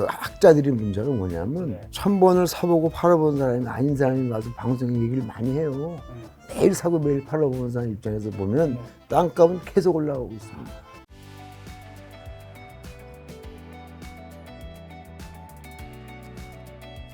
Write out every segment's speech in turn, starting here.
학자들의 문제가 뭐냐면 네. 1000번을 사보고 팔아본 사람이 아닌 사람이 와서 방송에 얘기를 많이 해요. 매일 사고 매일 팔아보는 사람 입장에서 보면 땅값은 계속 올라가고 있습니다.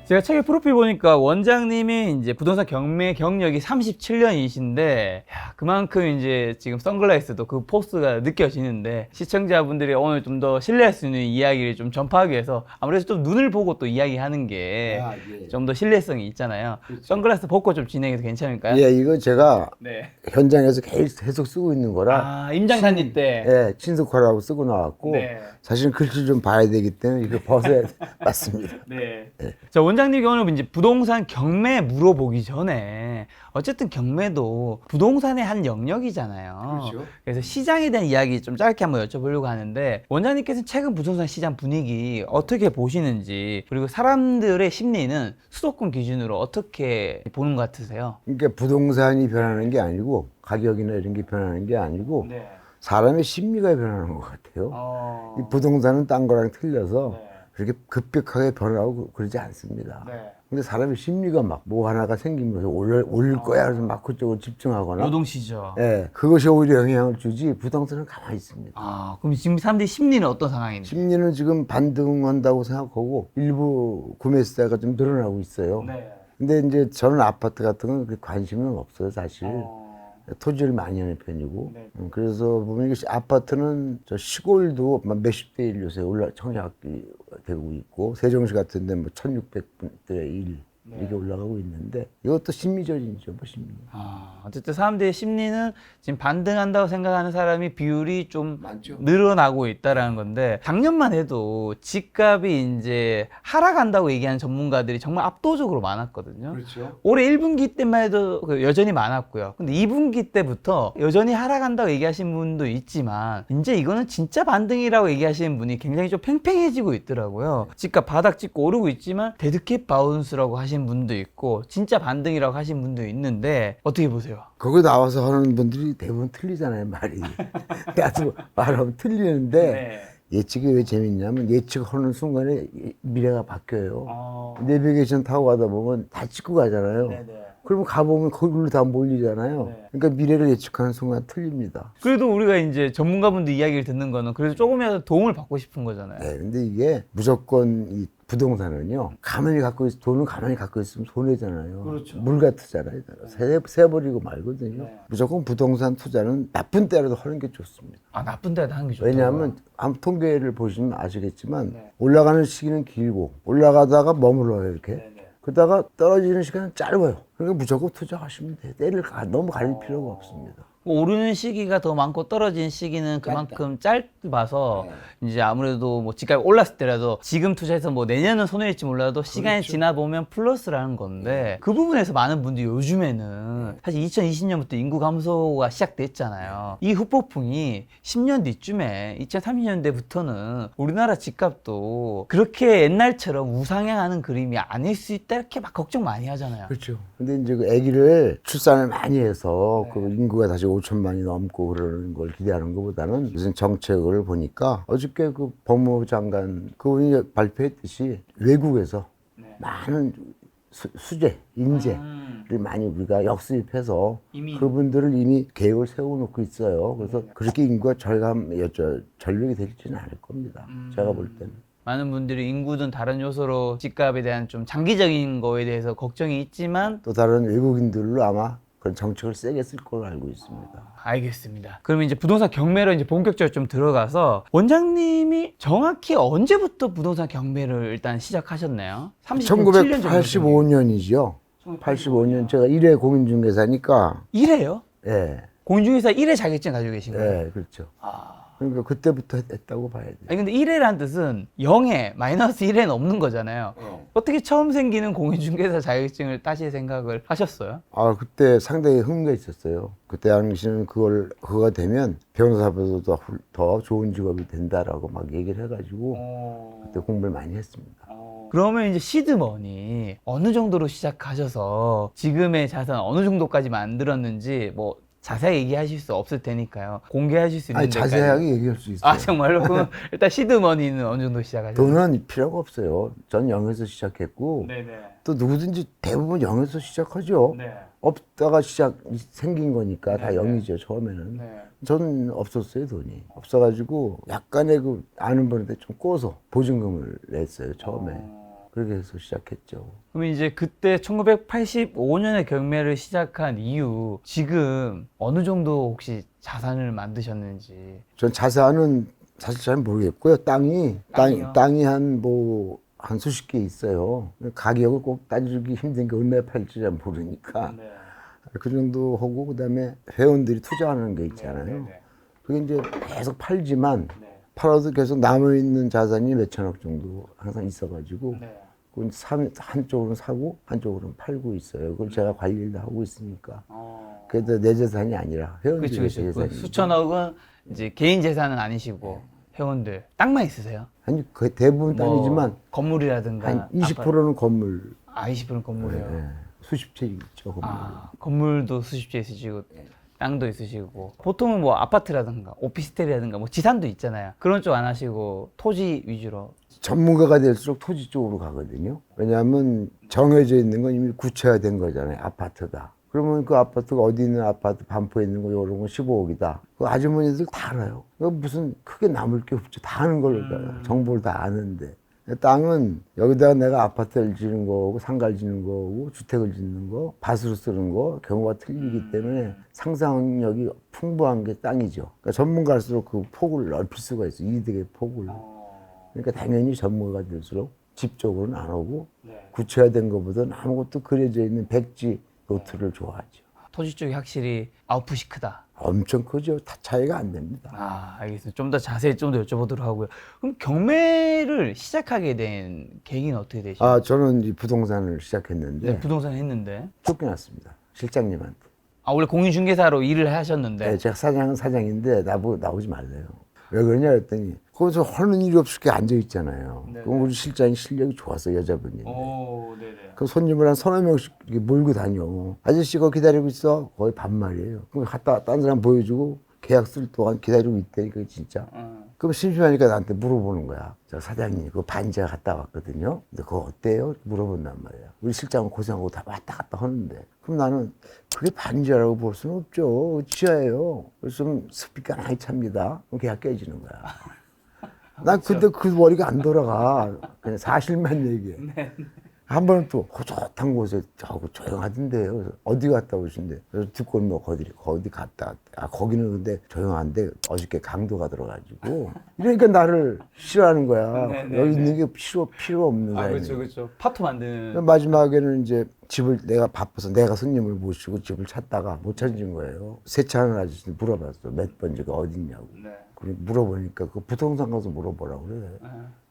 제가 책의 프로필 보니까 원장님이 이제 부동산 경매 경력이 37년이신데, 그만큼 이제 지금 선글라스도 그 포스가 느껴지는데, 시청자분들이 오늘 좀 더 신뢰할 수 있는 이야기를 좀 전파하기 위해서 아무래도 좀 눈을 보고 또 이야기하는 게 좀 더 신뢰성이 있잖아요. 그렇죠. 선글라스 벗고 좀 진행해도 괜찮을까요? 예, 이거 제가 네. 현장에서 계속 쓰고 있는 거라 임장 다닐 때. 예, 친숙하라고 쓰고 나왔고 네. 사실 글씨 좀 봐야 되기 때문에 이거 벗어야 맞습니다. 네. 자, 원장님이 오늘 이제 부동산 경매 물어보기 전에 어쨌든 경매도 부동산의 한 영역이잖아요. 그렇죠. 그래서 시장에 대한 이야기 좀 짧게 한번 여쭤보려고 하는데, 원장님께서는 최근 부동산 시장 분위기 어떻게 보시는지, 그리고 사람들의 심리는 수도권 기준으로 어떻게 보는 것 같으세요? 그러니까 부동산이 변하는 게 아니고 가격이나 이런 게 변하는 게 아니고 네. 사람의 심리가 변하는 것 같아요. 이 부동산은 딴 거랑 틀려서 그렇게 급격하게 변하고 그러지 않습니다. 근데 사람의 심리가 막 뭐 하나가 생기면서 올릴 거야 그래서 막 그쪽으로 집중하거나 요동시죠. 예, 그것이 오히려 영향을 주지 부동산은 가만히 있습니다. 그럼 지금 사람들이 심리는 어떤 상황인지? 심리는 지금 반등한다고 생각하고 일부 구매세가 좀 늘어나고 있어요. 근데 이제 저는 아파트 같은 건 그렇게 관심은 없어요, 사실. 토지를 많이 하는 편이고. 그래서 보면 이것이 아파트는 저 시골도 막 몇십 대 1 요새 청약이 되고 있고, 세종시 같은 데뭐 1600대 1 이렇게 올라가고 있는데, 이것도 심리전이죠, 뭐 심리. 어쨌든 사람들의 심리는 지금 반등한다고 생각하는 사람이 비율이 좀 많죠. 늘어나고 있다라는 건데, 작년만 해도 집값이 이제 하락한다고 얘기하는 전문가들이 정말 압도적으로 많았거든요. 그렇죠. 올해 1분기 때만 해도 여전히 많았고요. 근데 2분기 때부터 여전히 하락한다고 얘기하시는 분도 있지만, 이제 이거는 진짜 반등이라고 얘기하시는 분이 굉장히 좀 팽팽해지고 있더라고요. 집값 바닥 찍고 오르고 있지만 데드캣 바운스라고 하시는 분도 있고, 진짜 반등이라고 하시는 분도 있는데, 어떻게 보세요? 거기 나와서 하는 분들이 대부분 틀리잖아요, 말이. 나도 말하면 틀리는데, 예측이 왜 재밌냐면 예측하는 순간에 미래가 바뀌어요. 내비게이션 타고 가다 보면 다 찍고 가잖아요. 그러면 가보면 거기로 다 몰리잖아요. 그러니까 미래를 예측하는 순간 틀립니다. 그래도 우리가 이제 전문가분들 이야기를 듣는 거는 그래도 조금이라도 도움을 받고 싶은 거잖아요. 네, 근데 이게 무조건 이 부동산은요, 돈을 가만히 갖고 있으면 손해잖아요. 그렇죠. 물 같으잖아요. 세버리고 말거든요. 무조건 부동산 투자는 나쁜 때라도 하는 게 좋습니다. 나쁜 데도 하는 게 좋다. 왜냐하면 아무 통계를 보시면 아시겠지만 올라가는 시기는 길고 올라가다가 머물러요, 이렇게. 그러다가 떨어지는 시간은 짧아요. 그러니까 무조건 투자하시면 돼요. 때를 너무 가릴 필요가 없습니다. 오르는 시기가 더 많고 떨어지는 시기는 그만큼 짧아서 이제 아무래도 뭐 집값이 올랐을 때라도 지금 투자해서 뭐 내년은 손해일지 몰라도 시간이 지나 보면 플러스라는 건데, 그 부분에서 많은 분들이 요즘에는 사실 2020년부터 인구 감소가 시작됐잖아요. 이 후폭풍이 10년 뒤쯤에 2030년대부터는 우리나라 집값도 그렇게 옛날처럼 우상향하는 그림이 아닐 수 있다 이렇게 막 걱정 많이 하잖아요. 그렇죠. 근데 이제 그 아기를 출산을 많이 해서 그 인구가 다시 5천만이 넘고 그러는 걸 기대하는 것보다는 무슨 정책을 보니까 어저께 그 법무부 장관 그분이 발표했듯이 외국에서 많은 수재, 인재를 많이 우리가 역수입해서 그분들을 이미 계획을 세워놓고 있어요. 그래서 그렇게 인구가 절벽이 되지는 않을 겁니다. 제가 볼 때는. 많은 분들이 인구든 다른 요소로 집값에 대한 좀 장기적인 거에 대해서 걱정이 있지만, 또 다른 외국인들로 아마 그런 정책을 세게 쓸 걸로 알고 있습니다. 알겠습니다. 그러면 이제 부동산 경매로 이제 본격적으로 좀 들어가서, 원장님이 정확히 언제부터 부동산 경매를 일단 시작하셨나요? 1985년이죠. 85년 제가 1회 공인중개사니까. 1회요? 예. 공인중개사 1회 자격증 가지고 계신 거예요? 예, 그렇죠. 그러니까 그때부터 했다고 봐야 돼요. 아니 근데 1회란 뜻은 0에 마이너스 1회는 없는 거잖아요. 어떻게 처음 생기는 공인중개사 자격증을 따실 생각을 하셨어요? 그때 상당히 흥미가 있었어요. 그때 당시는 그거가 되면 변호사보다도 더 좋은 직업이 된다라고 막 얘기를 해가지고 그때 공부를 많이 했습니다. 그러면 이제 시드머니 어느 정도로 시작하셔서 지금의 자산 어느 정도까지 만들었는지 뭐 자세하게 얘기하실 수 없을 테니까요. 공개하실 수 있는 아니 데까지. 자세하게 얘기할 수 있어요. 아 정말로? 그럼 일단 시드머니는 어느 정도 시작하셨어요? 돈은 필요가 없어요. 전 0에서 시작했고 네네. 또 누구든지 대부분 0에서 시작하죠. 네. 없다가 생긴 거니까 다 네, 0이죠 처음에는. 네. 저는 없었어요 돈이. 없어가지고 약간의 그 아는 분한테 좀 꼬서 보증금을 냈어요 처음에. 그렇게 해서 시작했죠. 그럼 이제 그때 1985년에 경매를 시작한 이후 지금 어느 정도 혹시 자산을 만드셨는지. 전 자산은 사실 잘 모르겠고요. 땅이요? 땅이 한 수십 개 있어요. 가격을 꼭 따지기 힘든 게 얼마에 팔지 잘 모르니까. 네. 그 정도 하고 그다음에 회원들이 투자하는 게 있잖아요. 그게 이제 계속 팔지만 팔아도 계속 남아있는 자산이 몇천억 정도 항상 있어가지고 그건 한쪽으로는 사고 한쪽으로는 팔고 있어요. 그걸 제가 관리를 하고 있으니까. 그래도 내 재산이 아니라 회원들의 그렇죠. 재산이. 수천억은 이제 개인 재산은 아니시고 회원들 땅만 있으세요? 아니 거의 대부분 뭐 땅이지만 건물이라든가 한 20%는 건물. 20%는 건물이에요. 예, 수십 채 있죠 건물. 건물도 수십 채 있으시고 땅도 있으시고 보통은 뭐 아파트라든가 오피스텔이라든가 뭐 지산도 있잖아요. 그런 쪽 안 하시고 토지 위주로. 전문가가 될수록 토지 쪽으로 가거든요. 왜냐하면 정해져 있는 건 이미 구체화된 거잖아요. 아파트다. 그러면 그 아파트가 어디 있는 아파트, 반포에 있는 거 이런 건 15억이다. 그 아주머니들 다 알아요. 그 무슨 크게 남을 게 없죠. 다 아는 걸 정보를 다 아는데. 땅은 여기다가 내가 아파트를 짓는 거고 상가를 짓는 거고 주택을 짓는 거 밭으로 쓰는 거 경우가 틀리기 때문에 상상력이 풍부한 게 땅이죠. 그러니까 전문가일수록 그 폭을 넓힐 수가 있어요. 이득의 폭을. 그러니까 당연히 전문가가 될수록 집 쪽으로는 안 오고 구체화된 것보다는 아무것도 그려져 있는 백지 노트를 좋아하죠. 토지 쪽이 확실히 아웃풋이 크다. 엄청 크죠. 다 차이가 안 됩니다. 알겠습니다. 좀 더 자세히 좀 더 여쭤보도록 하고요. 그럼 경매를 시작하게 된 계기는 어떻게 되시나요? 저는 이 부동산을 시작했는데 네, 부동산 했는데. 쫓겨났습니다. 실장님한테. 원래 공인중개사로 일을 하셨는데. 네, 제가 사장은 사장인데 나오지 말래요. 왜 그러냐 했더니 거기서 하는 일이 없이 이렇게 앉아 있잖아요. 그럼 우리 실장이 실력이 좋았어 여자분인데. 네네. 그 손님을 한 서너 명씩 이렇게 몰고 다녀. 아저씨 거 기다리고 있어. 거의 반말이에요. 그럼 갔다 딴 사람 보여주고 계약 쓸 동안 기다리고 있다니까 진짜. 그럼 심심하니까 나한테 물어보는 거야. 저 사장님 그 반지하 갔다 왔거든요. 근데 그거 어때요? 물어본단 말이야. 우리 실장은 고생하고 다 왔다 갔다 하는데. 그럼 나는 그게 반지하라고 볼 수는 없죠. 지하예요. 그래서 좀 습기가 많이 찹니다. 그럼 계약 깨지는 거야. 난 근데 그 머리가 안 돌아가. 그냥 사실만 얘기해. 한 번은 또 호젓한 곳에 조용하던데요. 그래서 어디 갔다 오신대. 그래서 듣고 뭐 어디 갔다 왔대. 거기는 근데 조용한데 어저께 강도가 들어가지고. 이러니까 나를 싫어하는 거야. 여기 있는 게 필요 없는 거야. 그렇죠. 파토 만드는. 마지막에는 이제 집을 내가 바빠서 내가 손님을 모시고 집을 찾다가 못 찾은 거예요. 세차하는 아저씨 물어봤어. 몇 번지가 어딨냐고. 물어보니까 그 부동산 가서 물어보라고 그래.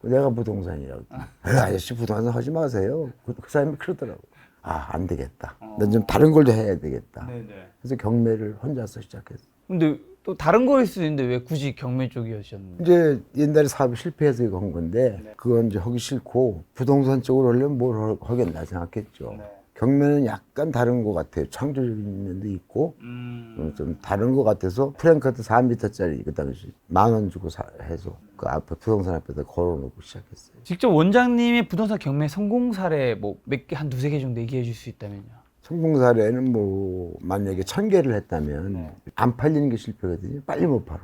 내가 부동산이라고. 아저씨 부동산 하지 마세요. 그 사람이 그러더라고. 안 되겠다. 난 좀 다른 걸 해야 되겠다. 그래서 경매를 혼자서 시작했어. 근데 또 다른 거일 수도 있는데 왜 굳이 경매 쪽이었셨는데? 이제 옛날에 사업이 실패해서 이거 한 건데 그건 이제 하기 싫고 부동산 쪽으로 하려면 뭘 하겠나 생각했죠. 경매는 약간 다른 것 같아요. 창조적인 면도 있고 좀 다른 것 같아서 프랭카드 4m짜리 그 당시 10,000원 주고 해서 그 앞에 부동산 앞에다 걸어놓고 시작했어요. 직접 원장님의 부동산 경매 성공 사례 뭐 몇 개, 한 두세 개 정도 얘기해 줄 수 있다면요? 성공 사례는 뭐 만약에 1,000개를 했다면 안 팔리는 게 실패거든요. 빨리 못 팔아.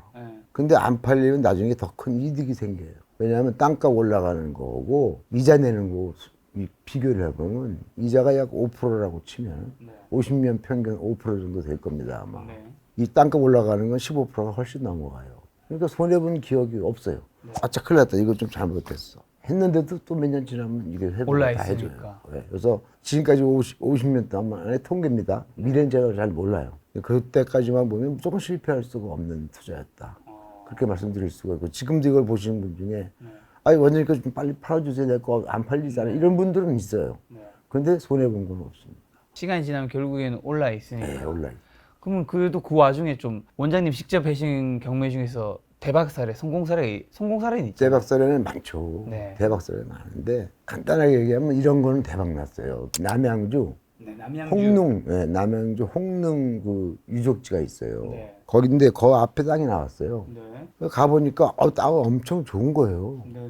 근데 안 팔리면 나중에 더 큰 이득이 생겨요. 왜냐하면 땅값 올라가는 거고 이자 내는 거 비교를 해보면 이자가 약 5%라고 치면 50년 평균 5% 정도 될 겁니다 아마. 이 땅값 올라가는 건 15%가 훨씬 넘어가요. 그러니까 손해본 기억이 없어요. 아차 큰일 났다 이거 좀 잘못됐어 했는데도 또 몇 년 지나면 이게 회복을 다 해줘요. 네. 그래서 지금까지 50년 동안의 통계입니다. 미래는 제가 잘 몰라요. 그때까지만 보면 무조건 실패할 수가 없는 투자였다. 그렇게 말씀드릴 수가 있고 지금도 이걸 보시는 분 중에 원장님 거 좀 빨리 팔아주세요. 내 거 안 팔리잖아요. 이런 분들은 있어요. 그런데 손해본 건 없습니다. 시간이 지나면 결국에는 올라 있으니까. 네, 온라인. 그러면 그래도 그 와중에 좀 원장님 직접 하신 경매 중에서 대박 사례, 성공 사례는 있죠. 대박 사례는 많죠. 네. 대박 사례는 많은데 간단하게 얘기하면 이런 거는 대박 났어요. 남양주 네, 남양주. 홍릉, 예, 남양주 홍릉 그 유적지가 있어요. 네. 거긴데 그 앞에 땅이 나왔어요. 네. 가보니까 땅 엄청 좋은 거예요. 네.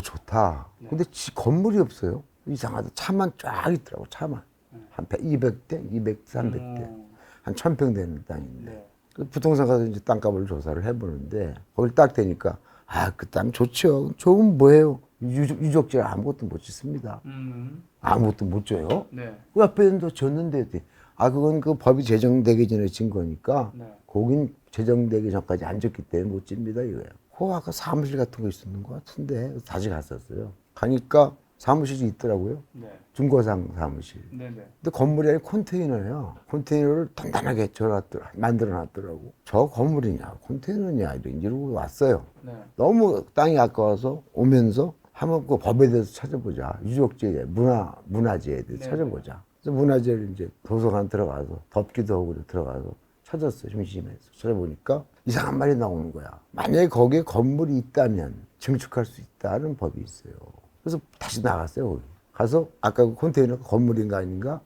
좋다. 근데 건물이 없어요. 이상하다. 차만 쫙 있더라고. 차만 한 200대, 200, 300대, 한 1000평 되는 땅인데. 그 부동산 가서 이제 땅값을 조사를 해보는데 거길 딱 되니까 그 땅 좋죠. 좋으면 뭐예요? 유적지를 아무것도 못 짓습니다. 아무것도 못 줘요. 네. 그 앞에는 더 줬는데 그건 그 법이 제정되기 전에 진 거니까 거긴 제정되기 전까지 안 졌기 때문에 못 집니다 이거예요. 그 아까 사무실 같은 거 있었는 것 같은데 다시 갔었어요. 가니까 사무실이 있더라고요. 중고상 사무실. 근데 건물이 아니라 컨테이너예요. 컨테이너를 단단하게 만들어 놨더라고. 저 건물이냐 컨테이너냐 이러고 왔어요. 너무 땅이 아까워서 오면서 한번 그 법에 대해서 찾아보자. 유적지에 문화재에 대해서 찾아보자. 그래서 문화재를 이제 도서관 들어가서 덮기도 하고 들어가서 찾았어요. 심심해서 찾아보니까 이상한 말이 나오는 거야. 만약에 거기에 건물이 있다면 증축할 수 있다는 법이 있어요. 그래서 다시 나갔어요. 거기. 가서 아까 그 컨테이너가 건물인가 아닌가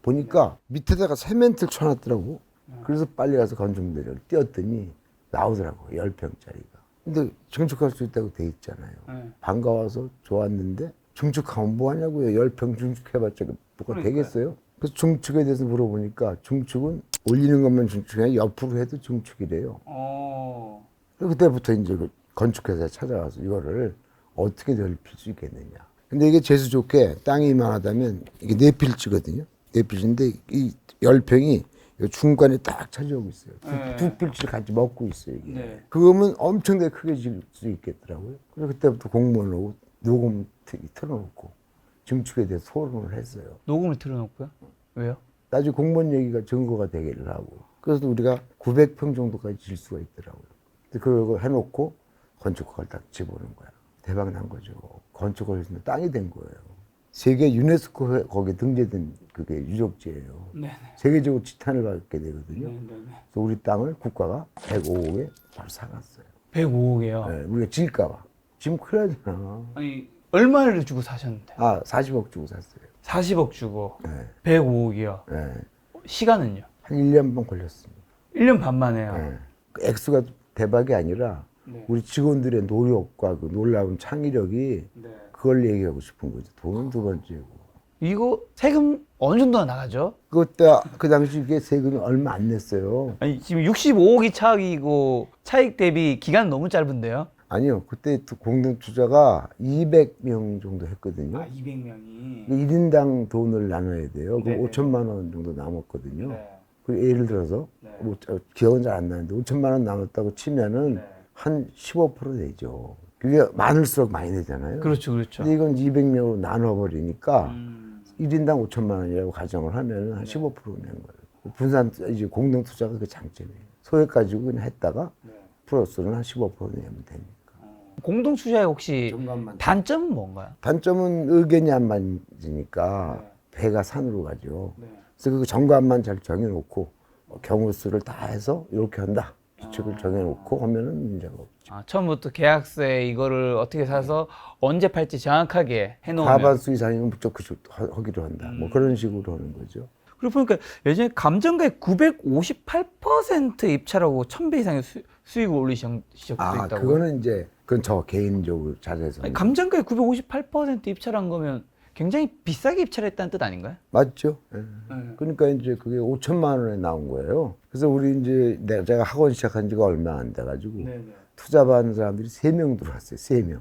보니까 밑에다가 세멘트를 쳐놨더라고. 그래서 빨리 가서 건축대를 띄웠더니 나오더라고. 10평짜리가. 근데 증축할 수 있다고 돼 있잖아요. 반가워서 좋았는데 증축하면 뭐하냐고요. 10평 증축해봤자 뭐가 되겠어요? 그래서 증축에 대해서 물어보니까 증축은 올리는 것만 증축이 아니라 옆으로 해도 증축이래요. 그때부터 이제 그 건축회사에 찾아가서 이거를 어떻게 넓힐 수 있겠느냐. 근데 이게 재수 좋게 땅이 이만하다면 이게 4필지거든요. 4필지인데 이 10평이 중간에 딱 차지하고 있어요. 두 필지를 같이 먹고 있어요. 이게. 그거면 엄청나게 크게 질 수 있겠더라고요. 그래서 그때부터 공무원 오고 녹음 틀어놓고 증축에 대해서 토론을 했어요. 녹음을 틀어놓고요? 왜요? 나중에 공무원 얘기가 증거가 되기를 하고. 그래서 우리가 900평 정도까지 질 수가 있더라고요. 그걸 해놓고 건축허가를 딱 집어넣은 거야. 대박 난 거죠. 건축허가 있으면 땅이 된 거예요. 세계 유네스코 거기에 등재된 그게 유적지예요. 세계적으로 지탄을 받게 되거든요. 그래서 우리 땅을 국가가 105억에 바로 사갔어요. 105억이요? 네, 우리가 질까 봐. 지금 큰일 나잖아. 아니, 얼마를 주고 사셨는데? 40억 주고 샀어요. 40억 주고 네. 105억이요? 네. 시간은요? 한 1년 반 걸렸습니다. 1년 반 만에요? 네. 그 액수가 대박이 아니라 우리 직원들의 노력과 그 놀라운 창의력이 그걸 얘기하고 싶은 거죠. 돈은 두 번째고. 이거 세금 어느 정도나 나가죠? 그때 그 당시 이게 세금이 얼마 안 냈어요. 아니, 지금 65억이 차익이고 차익 대비 기간 너무 짧은데요? 아니요. 그때 공동 투자가 200명 정도 했거든요. 200명이. 1인당 돈을 나눠야 돼요. 그럼 5천만 원 정도 남았거든요. 그 예를 들어서 기억은 잘 안 나는데 5천만 원 남았다고 치면은 한 15% 되죠. 그게 많을수록 많이 되잖아요. 그렇죠. 근데 이건 200명으로 나눠버리니까 1인당 5천만 원이라고 가정을 하면 한 15%낸 거예요. 분산, 이제 공동 투자가 그 장점이에요. 소액 가지고 그냥 했다가 플러스는 한 15% 내면 되니까. 공동 투자의 혹시 단점은 뭔가요? 단점은 의견이 안 맞으니까 배가 산으로 가죠. 그래서 그 정관만 잘 정해놓고 경우 수를 다 해서 이렇게 한다. 규칙을 정해놓고 하면은 문제가 없죠. 처음부터 계약서에 이거를 어떻게 사서 언제 팔지 정확하게 해놓으면 과반수 이상이면 무조건 하기로 한다. 뭐 그런 식으로 하는 거죠. 그리고 보니까 예전에 감정가의 958% 입찰하고 1000배 이상의 수익을 올리신 적도 있다고. 그거는 이제 그건 저 개인적으로 잘해서. 감정가의 958% 입찰한 거면 굉장히 비싸게 입찰했다는 뜻 아닌가요? 맞죠. 예. 그러니까 이제 그게 5천만 원에 나온 거예요. 그래서 우리 이제 제가 학원 시작한 지가 얼마 안 돼가지고 투자 받는 사람들이 3명 들어왔어요. 3명.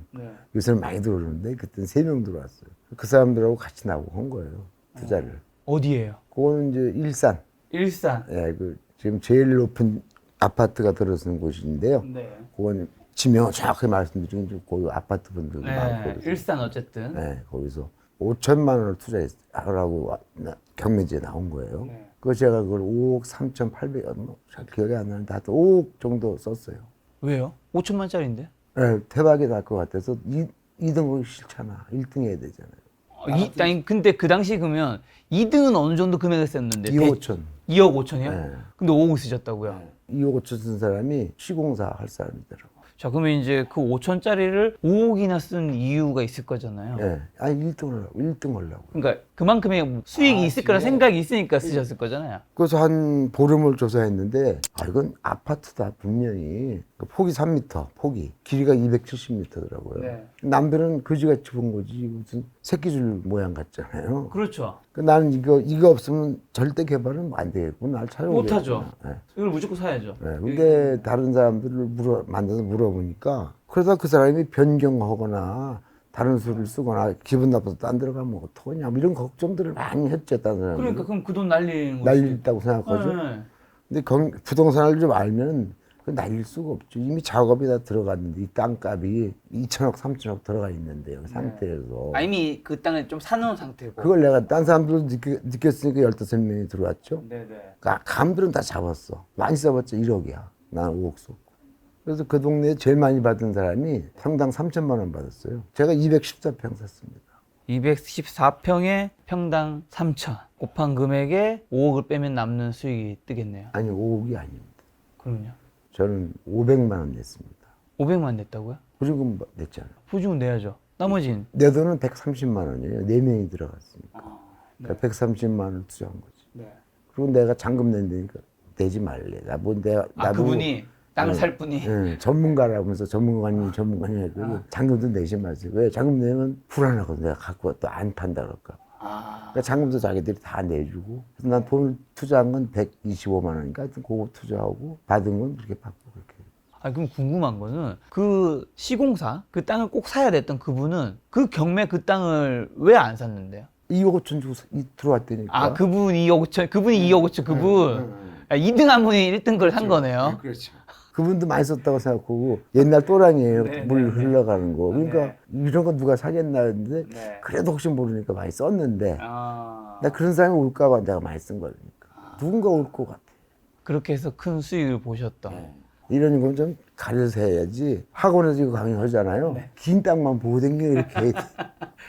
요새는 많이 들어오는데 그때는 3명 들어왔어요. 그 사람들하고 같이 나오고 한 거예요. 투자를. 어디예요? 그거는 이제 일산. 일산. 예, 그 지금 제일 높은 아파트가 들어서는 곳인데요. 그건 지명을 정확히 말씀드리면 그 아파트 분들도 많고. 일산 어쨌든. 네, 거기서 5천만 원을 투자하라고 경매지에 나온 거예요. 그거 제가 그걸 5억 3,800, 잘 기억이 안 나는데 하여튼 5억 정도 썼어요. 왜요? 5천만짜리인데? 네, 대박이 날 것 같아서 2등은 싫잖아. 1등 해야 되잖아요. 아니, 근데 그 당시 그러면 2등은 어느 정도 금액을 썼는데? 2억 5천. 2억 5천이요? 네. 근데 5억을 쓰셨다고요? 2억 5천 쓴 사람이 시공사 할 사람이더라고. 자, 그러면 이제 그 5천짜리를 5억이나 쓴 이유가 있을 거잖아요. 예. 아니 1등 하려고. 그러니까 그만큼의 수익이 있을 거라 생각이 있으니까 쓰셨을 거잖아요. 그래서 한 보름을 조사했는데 이건 아파트다 분명히. 그 폭이 3m, 폭이 길이가 270m더라고요. 네. 남들은 그지같이 본 거지 무슨 새끼줄 모양 같잖아요. 그렇죠. 나는 이거 없으면 절대 개발은 안 되겠고 날 찾아오겠구나. 못하죠. 예. 이걸 무조건 사야죠. 네, 근데 다른 사람들을 만나서 물어보니까 그러다 그 사람이 변경하거나 다른 수를 쓰거나 기분 나빠서 딴 데로 가면 어떡하냐 뭐 이런 걱정들을 많이 했죠. 다른 사람들. 그러니까 그럼 그 돈 날리는 거지. 날린다고 생각하죠. 네. 근데 부동산을 좀 알면 그 날릴 수가 없죠. 이미 작업이 다 들어갔는데 이 땅값이 2천억, 3천억 들어가 있는데요. 그 상태에서. 아, 이미 그 땅을 좀 사놓은 상태고. 그걸 내가 딴 사람들도 느꼈으니까 15명이 들어왔죠. 네네. 그러니까 감들은 다 잡았어. 많이 써봤자 1억이야. 난 5억 썼고. 그래서 그 동네에 제일 많이 받은 사람이 평당 3천만 원 받았어요. 제가 214평 샀습니다. 214평에 평당 3천. 곱한 금액에 5억을 빼면 남는 수익이 뜨겠네요. 아니 5억이 아닙니다. 그럼요. 저는 500만 원 냈습니다. 500만 냈다고요? 보증금 냈잖아요. 보증은 내야죠. 나머지는 내 돈은 130만 원이에요. 4명이 들어갔으니까. 그러니까 130만 원을 투자한 거지. 네. 그리고 내가 잔금 낸다니까 내지 말래. 나도 그분이 땅을 살 분이. 예, 전문가라면서 전문가님 해도 잔금도 내지 마세요. 왜? 잔금 내면 불안하거든. 내가 갖고 또 안 판다 그럴까. 그러니까 잔금도 자기들이 다 내주고. 그래서 난 돈을 투자한 건 125만 원이니까 하여튼 그거 투자하고 받은 건 그렇게 받고 그렇게. 아, 그럼 궁금한 거는 그 시공사, 그 땅을 꼭 사야 됐던 그분은 그 경매 그 땅을 왜 안 샀는데요? 2억 5천 주고 들어왔다니까. 아, 그분이 2억 5천, 그분이 2억 5천, 그분. 2등 한 분이 1등 걸 산 거네요. 그렇죠. 그분도 많이 썼다고 생각하고 옛날 또랑이에요. 네, 물 네, 흘러가는 거. 그러니까 네. 이런 거 누가 사겠나 했는데 네. 그래도 혹시 모르니까 많이 썼는데 아. 나 그런 사람이 올까 봐 내가 많이 쓴 거니까. 누군가 올 것 같아. 그렇게 해서 큰 수익을 보셨던. 이런 건 좀 가려서 해야지. 학원에서 이거 강의하잖아요. 긴 땅만 보고 댕기는 이렇게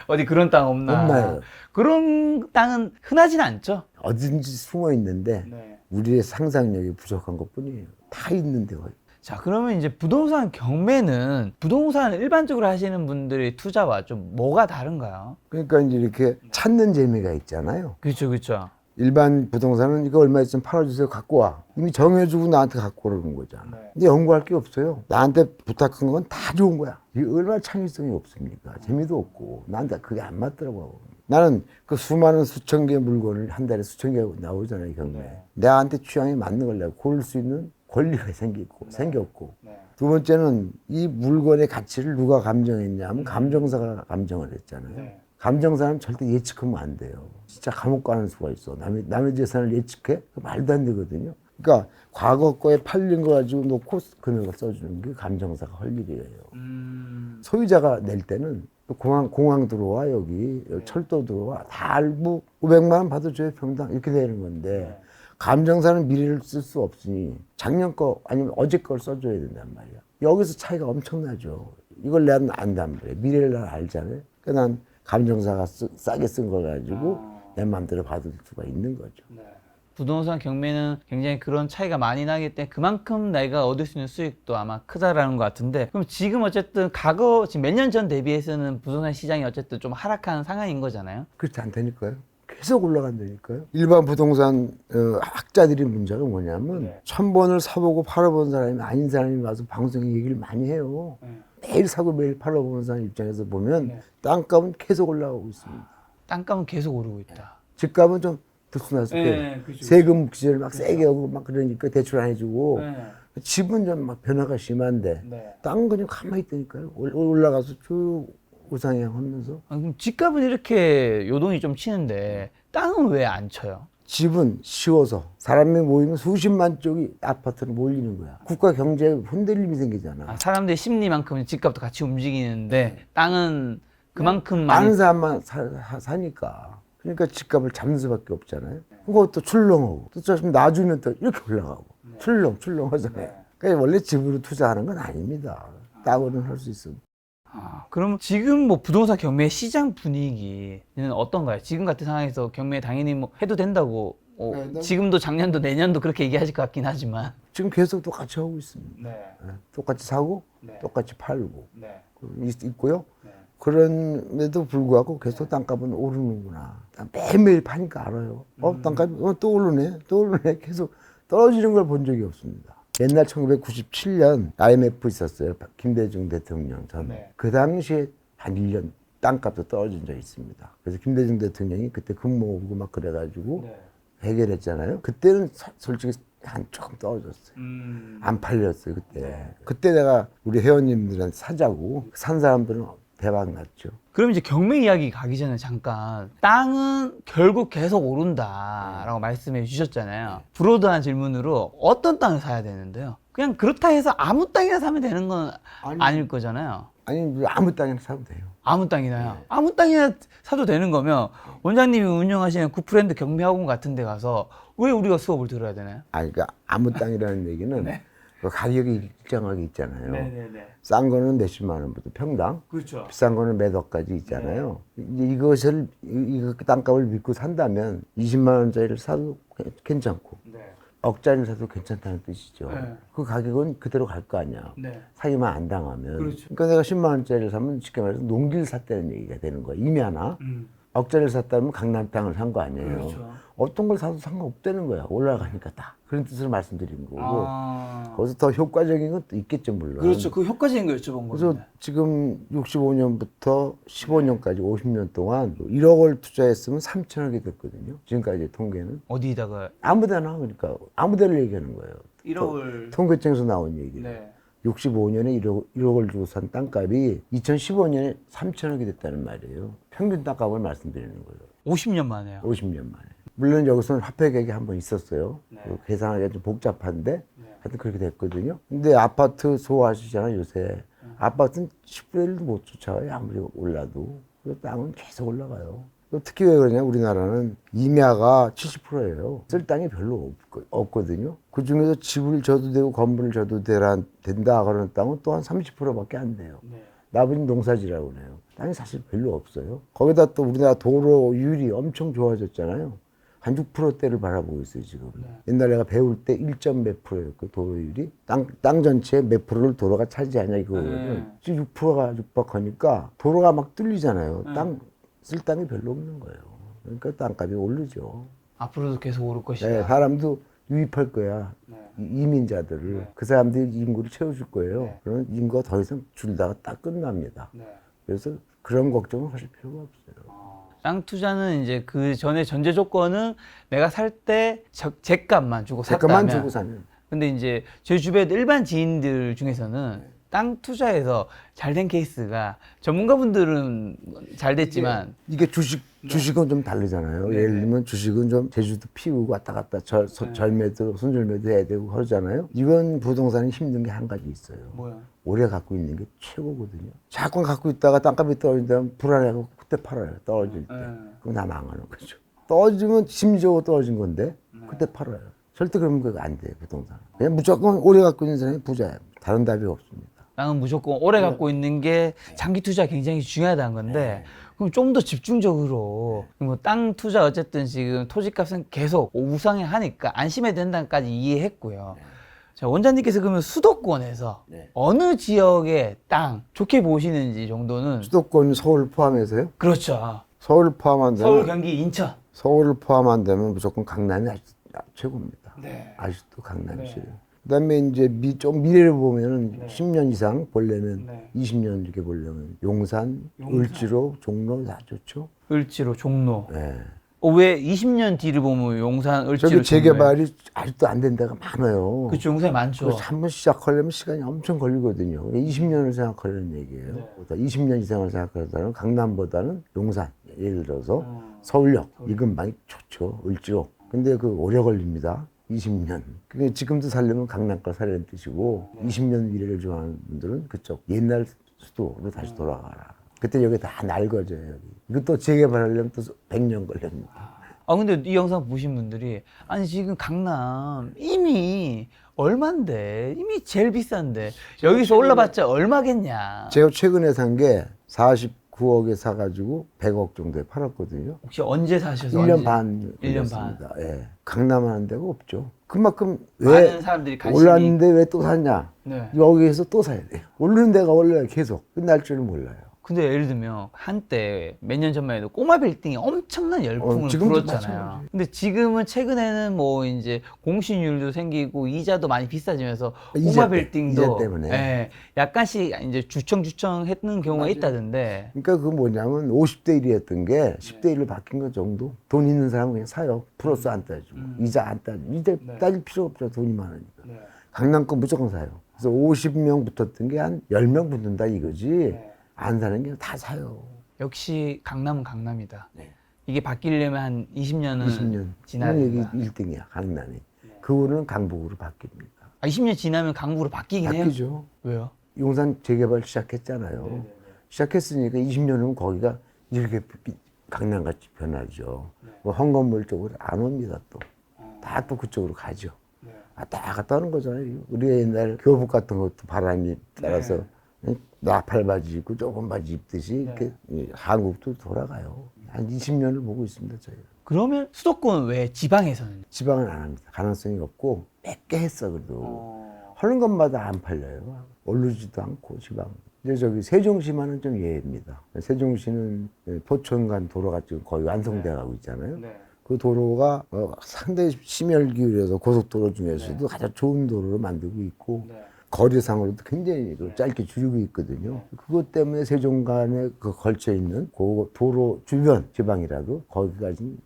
어디 그런 땅 없나? 없나요? 그런 땅은 흔하진 않죠. 어딘지 숨어 있는데 네. 우리의 상상력이 부족한 것뿐이에요. 다 있는데 거의. 자, 그러면 이제 부동산 경매는 부동산 일반적으로 하시는 분들의 투자와 좀 뭐가 다른가요? 그러니까 이제 이렇게 찾는 재미가 있잖아요. 그렇죠, 그렇죠. 일반 부동산은 이거 얼마 있으면 팔아주세요 갖고 와 이미 정해주고 나한테 갖고 오라는 거잖아. 근데 연구할 게 없어요. 나한테 부탁한 건 다 좋은 거야. 이게 얼마나 창의성이 없습니까? 재미도 없고 나한테 그게 안 맞더라고. 나는 그 수많은 수천 개의 물건을 한 달에 수천 개 나오잖아요 경매. 나한테 취향에 맞는 걸 내가 고를 수 있는 권리가 생겼고 두 번째는 이 물건의 가치를 누가 감정했냐면 감정사가 감정을 했잖아요. 감정사는 절대 예측하면 안 돼요. 진짜 감옥 가는 수가 있어. 남의 재산을 예측해? 말도 안 되거든요. 그러니까 과거 거에 팔린 거 가지고 놓고 금액을 써주는 게 감정사가 할 일이에요. 소유자가 낼 때는 공항 들어와 여기 철도 들어와 다 알고 500만 원 받아줘요 평당 이렇게 되는 건데 감정사는 미래를 쓸 수 없으니 작년 거 아니면 어제 걸 써줘야 된단 말이야. 여기서 차이가 엄청나죠. 이걸 내가 안단 말이야. 미래를 난 알잖아요. 그러니까 난 감정사가 싸게 쓴 걸 가지고 내 마음대로 받을 수가 있는 거죠. 부동산 경매는 굉장히 그런 차이가 많이 나기 때문에 그만큼 내가 얻을 수 있는 수익도 아마 크다라는 것 같은데 그럼 지금 어쨌든 과거 지금 몇 년 전 대비해서는 부동산 시장이 어쨌든 좀 하락하는 상황인 거잖아요. 그렇지 않다니까요. 계속 올라간다니까요. 일반 부동산 학자들이 문제가 뭐냐면 1000번을 사보고 팔아본 사람이 아닌 사람이 와서 방송에 얘기를 많이 해요. 매일 사고 매일 팔아보는 사람 입장에서 보면 땅값은 계속 올라가고 있습니다. 땅값은 계속 오르고 있다. 집값은 좀 들쑥날쑥해. 세금 묵시를 막 세게 하고 막 그러니까 대출 안 해주고 집은 좀 막 변화가 심한데 땅은 그냥 가만히 있다니까요. 올라가서 쭉 우상향 하면서. 그럼 집값은 이렇게 요동이 좀 치는데 땅은 왜 안 쳐요? 집은 쉬워서 사람이 모이면 수십만 쪽이 아파트로 몰리는 거야. 국가 경제에 흔들림이 생기잖아. 사람들의 심리만큼은 집값도 같이 움직이는데 땅은 그만큼 많은 사람만 사니까. 그러니까 집값을 잡는 수밖에 없잖아요. 그것도 출렁하고 또 좀 놔주면 또 이렇게 올라가고 출렁하잖아요. 그러니까 원래 집으로 투자하는 건 아닙니다. 땅으로는 할 수 있어요. 그럼 지금 뭐 부동산 경매 시장 분위기는 어떤가요? 지금 같은 상황에서 경매 당연히 뭐 해도 된다고 지금도 작년도 내년도 그렇게 얘기하실 것 같긴 하지만 지금 계속 똑같이 하고 있습니다. 네. 똑같이 사고 네. 똑같이 팔고 네. 있고요. 네. 그럼에도 불구하고 계속 땅값은 오르는구나. 매일매일 파니까 알아요. 땅값이 또 오르네, 또 오르네. 계속 떨어지는 걸 본 적이 없습니다. 옛날 1997년 IMF 있었어요. 김대중 대통령 전. 네. 그 당시에 한 1년 땅값도 떨어진 적이 있습니다. 그래서 김대중 대통령이 그때 근무 오고 막 그래가지고 네. 해결했잖아요. 그때는 솔직히 한 조금 떨어졌어요. 안 팔렸어요 그때. 네. 그때 내가 우리 회원님들한테 사자고 산 사람들은 대박 났죠. 그럼 이제 경매 이야기 가기 전에 잠깐 땅은 결국 계속 오른다라고 말씀해 주셨잖아요. 브로드한 질문으로 어떤 땅을 사야 되는데요? 그냥 그렇다 해서 아무 땅이나 사면 되는 건 아닐 거잖아요. 아니 아무 땅이나 사도 돼요. 아무 땅이나요? 아무 땅이나 사도 되는 거면 원장님이 운영하시는 구프랜드 경매학원 같은 데 가서 왜 우리가 수업을 들어야 되나요? 아니 그러니까 아무 땅이라는 얘기는 그 가격이 일정하게 있잖아요. 네네네. 싼 거는 몇십만 원부터 평당, 그렇죠. 비싼 거는 몇 억까지 있잖아요. 이제 이것을 이 땅값을 믿고 산다면 20만 원짜리를 사도 괜찮고 네. 억짜리를 사도 괜찮다는 뜻이죠. 네. 그 가격은 그대로 갈 거 아니야. 네. 사기만 안 당하면. 그렇죠. 그러니까 내가 10만 원짜리를 사면 쉽게 말해서 농기를 샀다는 얘기가 되는 거야. 이미 하나. 억짜리를 샀다면 강남 땅을 산 거 아니에요. 그렇죠. 어떤 걸 사도 상관없다는 거야. 올라가니까 다. 그런 뜻으로 말씀드린 거고. 아. 거기서 더 효과적인 것도 있겠죠, 물론. 그렇죠. 그 효과적인 거 여쭤본 그래서 겁니다. 지금 65년부터 15년까지 50년 동안 1억을 투자했으면 3천억이 됐거든요. 지금까지 통계는. 어디다가 아무데나 그러니까 아무데를 얘기하는 거예요. 1억을. 통계청에서 나온 얘기예요. 네. 65년에 1억을 주고 산 땅값이 2015년에 3천억이 됐다는 말이에요. 평균 땅값을 말씀드리는 거예요. 50년 만에요. 50년 만에. 물론 여기서는 화폐 계획이 한 번 있었어요. 네. 그 계산하기가 좀 복잡한데 네. 하여튼 그렇게 됐거든요. 근데 아파트 소화하시잖아요, 요새. 아파트는 10분의 1도 못 쫓아가요, 아무리 올라도. 그 땅은 계속 올라가요. 특히 왜 그러냐, 우리나라는 임야가 70%예요. 쓸 땅이 별로 없거든요. 그 중에서 집을 져도 되고 건물을 져도 된다 그러는 땅은 또 한 30%밖에 안 돼요. 네. 나머지는 농사지라고 그래요. 땅이 사실 별로 없어요. 거기다 또 우리나라 도로율이 엄청 좋아졌잖아요. 한 6%대를 바라보고 있어요, 지금. 옛날에 내가 배울 때 1점 몇 프로였고, 도로율이. 땅 전체의 몇 프로를 도로가 차지하냐, 이거거든. 지금 6%가 육박하니까 도로가 막 뚫리잖아요. 쓸 땅이 별로 없는 거예요. 그러니까 땅값이 오르죠. 앞으로도 계속 오를 것이다. 네, 사람도 유입할 거야. 네. 이민자들을. 네. 그 사람들이 인구를 채워줄 거예요. 네. 그러면 인구가 더 이상 줄다가 딱 끝납니다. 네. 그래서 그런 걱정은 하실 필요가 없어요. 땅 투자는 이제 그 전에 전제 조건은 내가 살 때 제 값만 주고 잠깐만 샀다면. 주고 사면. 근데 이제 제 주변 일반 지인들 중에서는 땅 투자에서 잘 된 케이스가 전문가분들은 잘 됐지만 이게 주식은 좀 다르잖아요. 네. 예를 들면 주식은 좀 제주도 피우고 왔다 갔다 절매도 손절매도 해야 되고 그러잖아요. 이건 부동산이 힘든 게 한 가지 있어요. 뭐야? 오래 갖고 있는 게 최고거든요. 자꾸 갖고 있다가 땅값이 떨어진다면 불안해하고 그때 팔아요. 떨어질 때. 그럼 다 망하는 거죠. 떨어지면 심지어 떨어진 건데 그때 팔아요. 절대 그러면 그거 안 돼요, 부동산. 그냥 무조건 오래 갖고 있는 사람이 부자예요. 다른 답이 없습니다. 땅은 무조건 오래 갖고 있는 게 장기 투자 굉장히 중요하다는 건데 그럼 좀 더 집중적으로 뭐 땅 투자 어쨌든 지금 토지값은 계속 우상향 하니까 안심해야 된다까지 이해했고요. 자, 원장님께서 그러면 수도권에서 어느 지역의 땅 좋게 보시는지 정도는 수도권 서울 포함해서요? 그렇죠. 서울 포함한 서울, 데면 경기, 인천. 서울을 포함한 데면 무조건 강남이 최고입니다. 네. 아직도 강남시. 네. 그다음에 이제 좀 미래를 보면은 10년 이상 보려면 네. 20년 이렇게 보려면 용산, 을지로, 종로 다 좋죠. 을지로, 종로. 네. 왜 20년 뒤를 보면 용산, 을지로, 저기 재개발이 아직도 안 된 데가 많아요. 그렇죠. 용산이 많죠. 그래서 한번 시작하려면 시간이 엄청 걸리거든요. 20년을 생각하려는 얘기예요. 네. 20년 이상을 생각하다는 강남보다는 용산, 예를 들어서 서울역 이 근방이 좋죠. 을지로. 근데 그 오래 걸립니다. 20년. 그게 지금도 살려면 강남 걸 사려는 뜻이고 20년 미래를 좋아하는 분들은 그쪽 옛날 수도로 다시 돌아가라. 그때 여기 다 낡아져요. 여기. 이것도 재개발하려면 또 100년 걸립니다. 아 근데 이 영상 보신 분들이 아니 지금 강남 이미 얼만데 이미 제일 비싼데 여기서 올라봤자 얼마겠냐. 제가 최근에 산 게 9억에 사가지고 100억 정도에 팔았거든요. 혹시 언제 사셔서 1년 언제? 반 1년 반. 걸렸습니다. 예. 강남하는 데가 없죠. 그만큼 왜 많은 사람들이 관심이 올랐는데 왜 또 샀냐? 네. 여기에서 또 사야 돼요. 오르는 데가 올라요. 계속. 끝날 줄은 몰라요. 근데 예를 들면 한때 몇 년 전만 해도 꼬마 빌딩이 엄청난 열풍을 지금도 불었잖아요. 마찬가지예요. 근데 지금은 최근에는 뭐 이제 공시율도 생기고 이자도 많이 비싸지면서 이자 꼬마 때, 빌딩도 이자 때문에. 예, 약간씩 이제 주청주청 했는 경우가 있다던데. 그러니까 그 뭐냐면 50대 1이었던 게 10대 1로 바뀐 것 정도. 돈 있는 사람은 그냥 사요. 플러스 안 따지고. 이자 안 따지고. 이자 따질 필요 없죠. 돈이 많으니까. 강남권 무조건 사요. 그래서 50명 붙었던 게 한 10명 붙는다 이거지. 안 사는 게 다 사요. 역시 강남은 강남이다. 네. 이게 바뀌려면 한 20년은 20년. 지나야 여기 된다. 1등이야. 강남이. 그 후는 강북으로 바뀝니다. 아, 20년 지나면 강북으로 바뀌긴 해요? 바뀌죠. 왜요? 용산 재개발 시작했잖아요. 시작했으니까 20년 후면 거기가 이렇게 강남같이 변하죠. 뭐 헝건물 쪽으로 안 옵니다 또. 다 또 그쪽으로 가죠. 다 갔다 오는 거잖아요. 우리가 옛날 교복 같은 것도 바람이 따라서 나팔 바지 입고 좁은 바지 입듯이 이렇게 한국도 돌아가요. 한 20년을 보고 있습니다 저희가. 그러면 수도권 왜 지방에서는? 지방은 안 합니다. 가능성이 없고 몇 개 했어 그래도. 하는 것마다 안 팔려요. 오르지도 않고 지방. 이제 저기 세종시만은 좀 예외입니다. 세종시는 포천간 도로가 지금 거의 완성돼 가고 있잖아요. 그 도로가 상당히 심혈 기울여서 고속도로 중에서도 가장 좋은 도로를 만들고 있고 거리상으로도 굉장히 짧게 줄이고 있거든요. 그것 때문에 세종간에 그 걸쳐 있는 그 도로 주변 지방이라도 거기까지는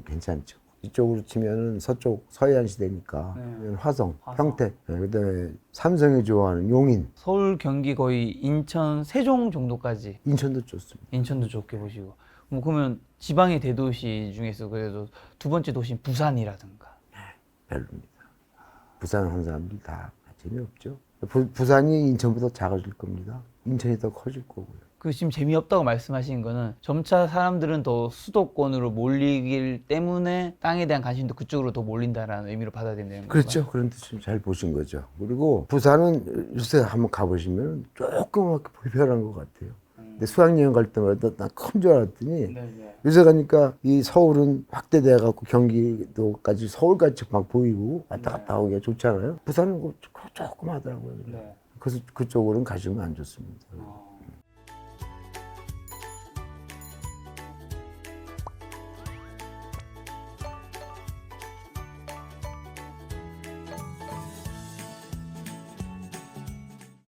괜찮죠. 이쪽으로 치면은 서쪽 서해안 시대니까 화성, 평택, 그다음에 삼성이 좋아하는 용인, 서울, 경기 거의 인천, 세종 정도까지. 인천도 좋습니다. 인천도 좋게 보시고. 뭐 그러면 지방의 대도시 중에서 그래도 두 번째 도시는 부산이라든가. 별로입니다. 부산 한 사람들 다 재미없죠. 부산이 인천보다 작아질 겁니다. 인천이 더 커질 거고요. 그 지금 재미없다고 말씀하신 거는 점차 사람들은 더 수도권으로 몰리기 때문에 땅에 대한 관심도 그쪽으로 더 몰린다라는 의미로 받아들이는 건가요? 그렇죠. 그런 뜻을 잘 보신 거죠. 그리고 부산은 요새 한번 가보시면 조금 불편한 것 같아요. 근데 수학여행 갈 때마다 난 큰 줄 알았더니 요새 가니까 이 서울은 확대돼 갖고 경기도까지 서울같이 막 보이고 왔다 갔다 하기가 좋잖아요. 부산은 조금 하더라고요. 그래서 그쪽으로는 가시면 안 좋습니다.